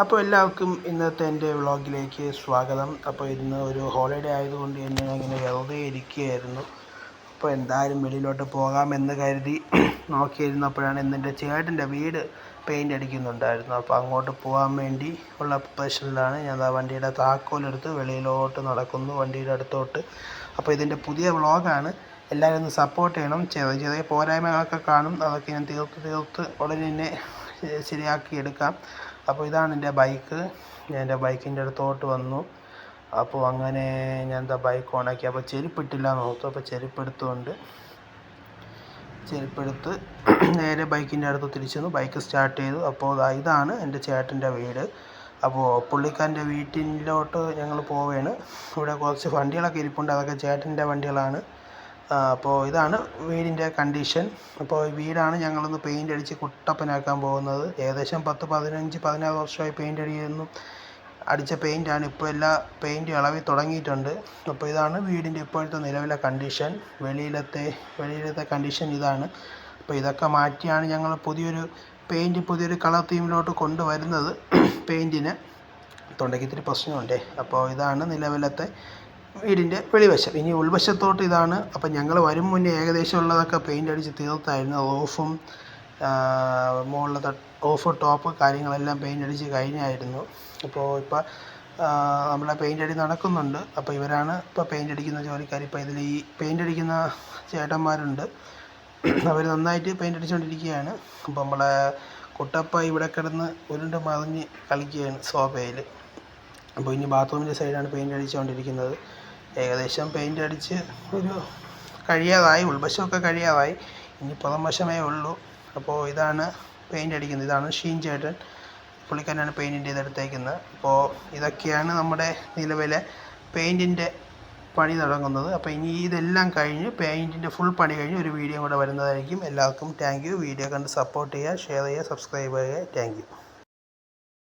അപ്പോൾ എല്ലാവർക്കും ഇന്നത്തെ എൻ്റെ വ്ളോഗിലേക്ക് സ്വാഗതം. അപ്പോൾ ഇന്ന് ഒരു ഹോളിഡേ ആയതുകൊണ്ട് തന്നെ ഞാൻ ഇങ്ങനെ വെറുതെ ഇരിക്കുകയായിരുന്നു. അപ്പോൾ എന്തായാലും വെളിയിലോട്ട് പോകാമെന്ന് കരുതി നോക്കിയിരുന്നപ്പോഴാണ് ഇന്നെൻ്റെ ചേട്ടൻ്റെ വീട് പെയിൻ്റ് അടിക്കുന്നുണ്ടായിരുന്നു. അപ്പോൾ അങ്ങോട്ട് പോകാൻ വേണ്ടി ഉള്ള പ്രിപ്പറേഷനിലാണ് ഞാൻ ആ വണ്ടിയുടെ താക്കോലെടുത്ത് വെളിയിലോട്ട് നടക്കുന്നു, വണ്ടിയുടെ അടുത്തോട്ട്. അപ്പോൾ ഇതിൻ്റെ പുതിയ വ്ളോഗാണ്, എല്ലാവരും ഒന്ന് സപ്പോർട്ട് ചെയ്യണം. ചെറിയ ചെറിയ പോരായ്മകളൊക്കെ കാണും, അതൊക്കെ ഞാൻ തീർത്ത് ഉടനെ തന്നെ ശരിയാക്കി എടുക്കാം. അപ്പോൾ ഇതാണ് എൻ്റെ ബൈക്ക്. ഞാൻ എൻ്റെ ബൈക്കിൻ്റെ അടുത്തോട്ട് വന്നു. അപ്പോൾ അങ്ങനെ ഞാൻ എന്താ ബൈക്ക് ഓണാക്കി. അപ്പോൾ ചെരുപ്പിട്ടില്ല എന്ന് ഓർത്തു. അപ്പോൾ ചെരുപ്പെടുത്ത് നേരെ ബൈക്കിൻ്റെ അടുത്ത് തിരിച്ചു വന്നു, ബൈക്ക് സ്റ്റാർട്ട് ചെയ്തു. അപ്പോൾ ഇതാണ് എൻ്റെ ചേട്ടൻ്റെ വീട്. അപ്പോൾ പുള്ളിക്കാരൻ്റെ വീട്ടിലോട്ട് ഞങ്ങൾ പോവുകയാണ്. ഇവിടെ കുറച്ച് വണ്ടികളൊക്കെ ഇരിപ്പുണ്ട്, അതൊക്കെ ചേട്ടൻ്റെ വണ്ടികളാണ്. അപ്പോൾ ഇതാണ് വീടിൻ്റെ കണ്ടീഷൻ. അപ്പോൾ ഈ വീടാണ് ഞങ്ങളൊന്ന് പെയിൻ്റ് അടിച്ച് കുട്ടപ്പനാക്കാൻ പോകുന്നത്. ഏകദേശം 10-15-16 വർഷമായി പെയിൻ്റ് അടിച്ച പെയിൻ്റാണ്. ഇപ്പോൾ എല്ലാ പെയിൻറ്റ് ഇളവി തുടങ്ങിയിട്ടുണ്ട്. അപ്പോൾ ഇതാണ് വീടിൻ്റെ ഇപ്പോഴത്തെ നിലവിലെ കണ്ടീഷൻ. വെളിയിലത്തെ കണ്ടീഷൻ ഇതാണ്. അപ്പോൾ ഇതൊക്കെ മാറ്റിയാണ് ഞങ്ങൾ പുതിയൊരു കളർ തീമിലോട്ട് കൊണ്ടുവരുന്നത്. പെയിൻറ്റിന് തൊണ്ടയ്ക്ക് ഇത്തിരി പ്രശ്നമുണ്ടേ. അപ്പോൾ ഇതാണ് നിലവിലത്തെ വീടിൻ്റെ വെളിവശം. ഇനി ഉൾവശത്തോട്ട് ഇതാണ്. അപ്പം ഞങ്ങൾ വരും മുന്നേ ഏകദേശം ഉള്ളതൊക്കെ പെയിൻ്റ് അടിച്ച് തീർത്തായിരുന്നു. റൂഫും മുകളിലത്തെ റൂഫ് ടോപ്പ് കാര്യങ്ങളെല്ലാം പെയിൻ്റ് അടിച്ച് കഴിഞ്ഞായിരുന്നു. അപ്പോൾ ഇപ്പം നമ്മളെ പെയിൻ്റ് അടി നടക്കുന്നുണ്ട്. അപ്പോൾ ഇവരാണ് ഇപ്പോൾ പെയിൻ്റ് അടിക്കുന്ന ജോലിക്കാർ. ഇപ്പോൾ ഇതിൽ ഈ പെയിൻ്റ് അടിക്കുന്ന ചേട്ടന്മാരുണ്ട്, അവർ നന്നായിട്ട് പെയിൻ്റ് അടിച്ചുകൊണ്ടിരിക്കുകയാണ്. അപ്പോൾ നമ്മളെ കുട്ടപ്പ ഇവിടെ കിടന്ന് ഉരുണ്ട് മറിഞ്ഞ് കളിക്കുകയാണ് സോഫയിൽ. അപ്പോൾ ഇനി ബാത്റൂമിൻ്റെ സൈഡാണ് പെയിൻ്റ് അടിച്ചുകൊണ്ടിരിക്കുന്നത്. ഏകദേശം പെയിൻ്റ് അടിച്ച് കഴിയാതായി, ഉൾവശമൊക്കെ കഴിയാതായി. ഇനി പുറം വശമേ ഉള്ളൂ. അപ്പോൾ ഇതാണ് പെയിൻ്റ് അടിക്കുന്നത്. ഇതാണ് ഷീൻ ചേട്ടൻ, പുള്ളിക്കാരനാണ് പെയിൻറ്റിൻ്റെ ഇതെടുത്തേക്കുന്നത്. അപ്പോൾ ഇതൊക്കെയാണ് നമ്മുടെ നിലവിലെ പെയിൻറ്റിൻ്റെ പണി തുടങ്ങുന്നത്. അപ്പോൾ ഇനി ഇതെല്ലാം കഴിഞ്ഞ് പെയിൻറ്റിൻ്റെ ഫുൾ പണി കഴിഞ്ഞ് ഒരു വീഡിയോ കൂടെ വരുന്നതായിരിക്കും. എല്ലാവർക്കും താങ്ക് യു. വീഡിയോ കണ്ട് സപ്പോർട്ട് ചെയ്യുക, ഷെയർ ചെയ്യുക, സബ്സ്ക്രൈബ് ചെയ്യുക. Thank you.